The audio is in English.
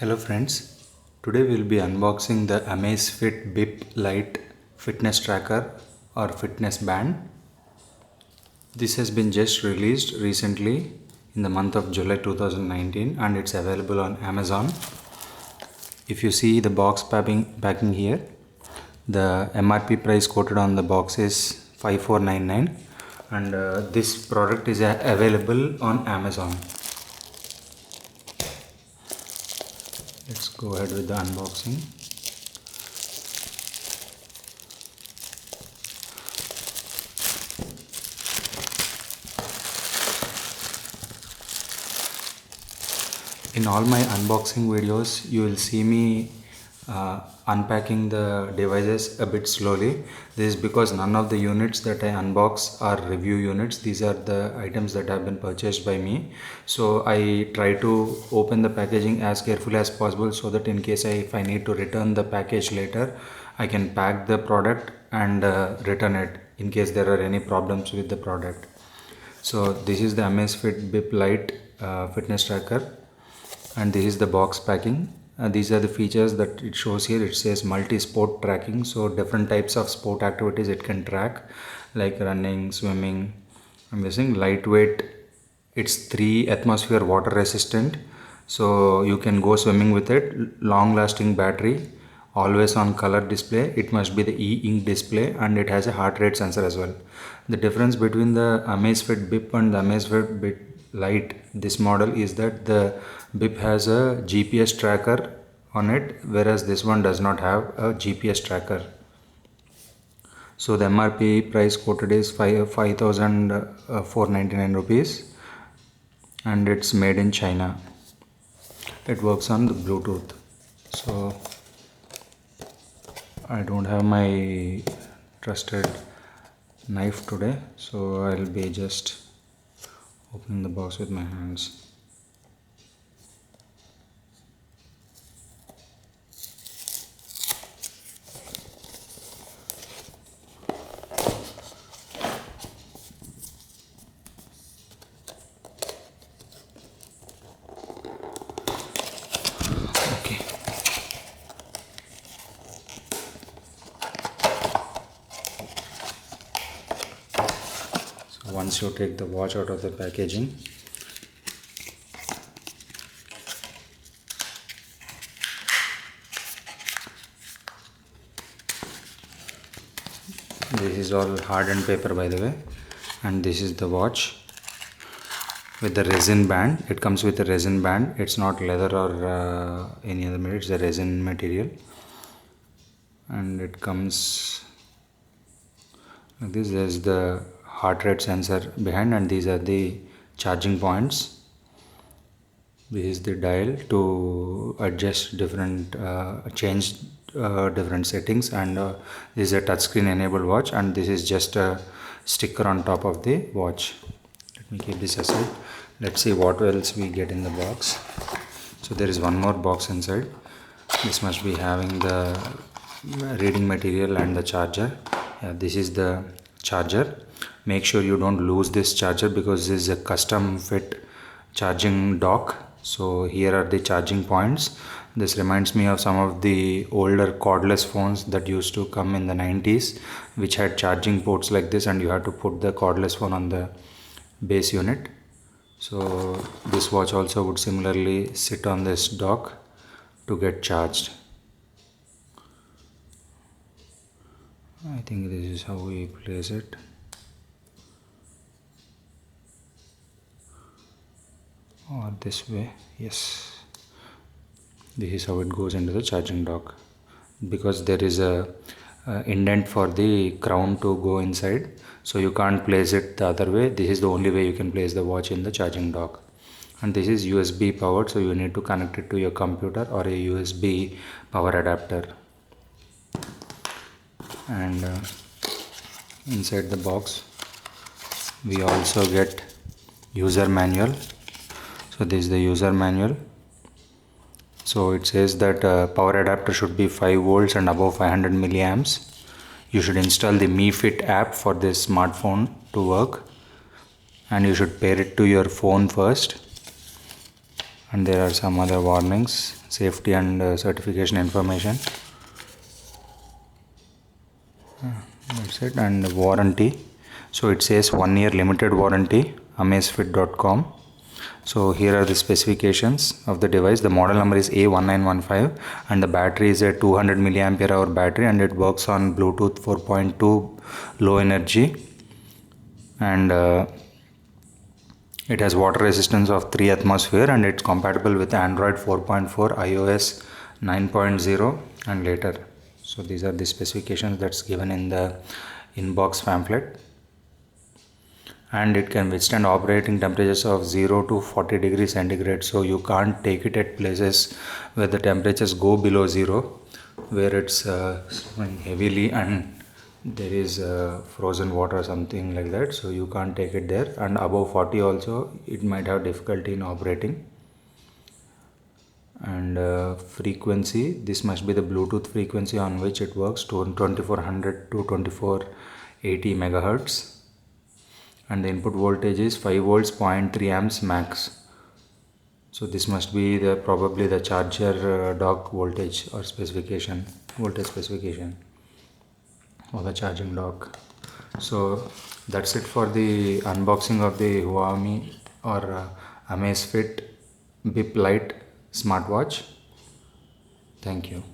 Hello friends, today we will be unboxing the Amazfit Bip Lite fitness tracker or fitness band. This has been just released recently in the month of July 2019 and it's available on Amazon. If you see the box packing here, the MRP price quoted on the box is 5499 and this product is available on Amazon. Let's go ahead with the unboxing. In all my unboxing videos, you will see me unpacking the devices a bit slowly. This is because none of the units that I unbox are review units. These are the items that have been purchased by me. So I try to open the packaging as carefully as possible so that in case if I need to return the package later, I can pack the product and return it in case there are any problems with the product. So this is the Amazfit Bip Lite fitness tracker. And this is the box packing. These are the features that it shows here. It says multi-sport tracking, so different types of sport activities it can track, like running, swimming. I'm using lightweight. It's 3 atmosphere water resistant, so you can go swimming with it. Long lasting battery, always on color display. It must be the e-ink display, and it has a heart rate sensor as well. The difference between the Amazfit Bip and the Amazfit Bip Lite, this model, is that the Bip has a GPS tracker on it, whereas this one does not have a GPS tracker. So the MRP price quoted is 5,499 rupees and it's made in China. It works on the Bluetooth. So I don't have my trusted knife today, so I'll be just opening the box with my hands. Okay. So once you take the watch out of the packaging, this is all hardened paper, by the way, and this is the watch with the resin band. It comes with a resin band. It's not leather or any other material. It's a resin material, and it comes like this. There's the heart rate sensor behind, and these are the charging points. This is the dial to adjust different change different settings, and this is a touchscreen enabled watch, and this is just a sticker on top of the watch. Let me keep this aside. Let's see what else we get in the box. So there is one more box inside. This must be having the reading material and the charger. This is the charger. Make sure you don't lose this charger because this is a custom fit charging dock. So here are the charging points. This reminds me of some of the older cordless phones that used to come in the 90s, which had charging ports like this, and you had to put the cordless phone on the base unit. So this watch also would similarly sit on this dock to get charged. I think this is how we place it. Or this way, yes. This is how it goes into the charging dock, because there is a indent for the crown to go inside, so you can't place it the other way. This is the only way you can place the watch in the charging dock. And this is USB powered, so you need to connect it to your computer or a USB power adapter. And inside the box we also get user manual. So this is the user manual. So it says that power adapter should be 5 volts and above 500 milliamps. You should install the Mi Fit app for this smartphone to work, and you should pair it to your phone first. and there are some other warnings, safety and certification information. That's it. And warranty, so it says 1 year limited warranty, Amazfit.com. So here are the specifications of the device. The model number is A1915 and the battery is a 200 milliampere hour battery, and it works on Bluetooth 4.2 low energy, and it has water resistance of 3 atmosphere, and it's compatible with Android 4.4, iOS 9.0 and later. So these are the specifications that's given in the inbox pamphlet. And it can withstand operating temperatures of 0 to 40 degrees centigrade. So you can't take it at places where the temperatures go below 0, where it's snowing heavily and there is frozen water or something like that. So you can't take it there. And above 40 also it might have difficulty in operating. And frequency, this must be the Bluetooth frequency on which it works, to 2400 to 2480 megahertz. And the input voltage is 5 volts 0.3 amps max. So this must be the probably the charger dock voltage or specification, voltage specification, or the charging dock. So that's it for the unboxing of the Huawei or Amazfit Bip Lite smartwatch. Thank you.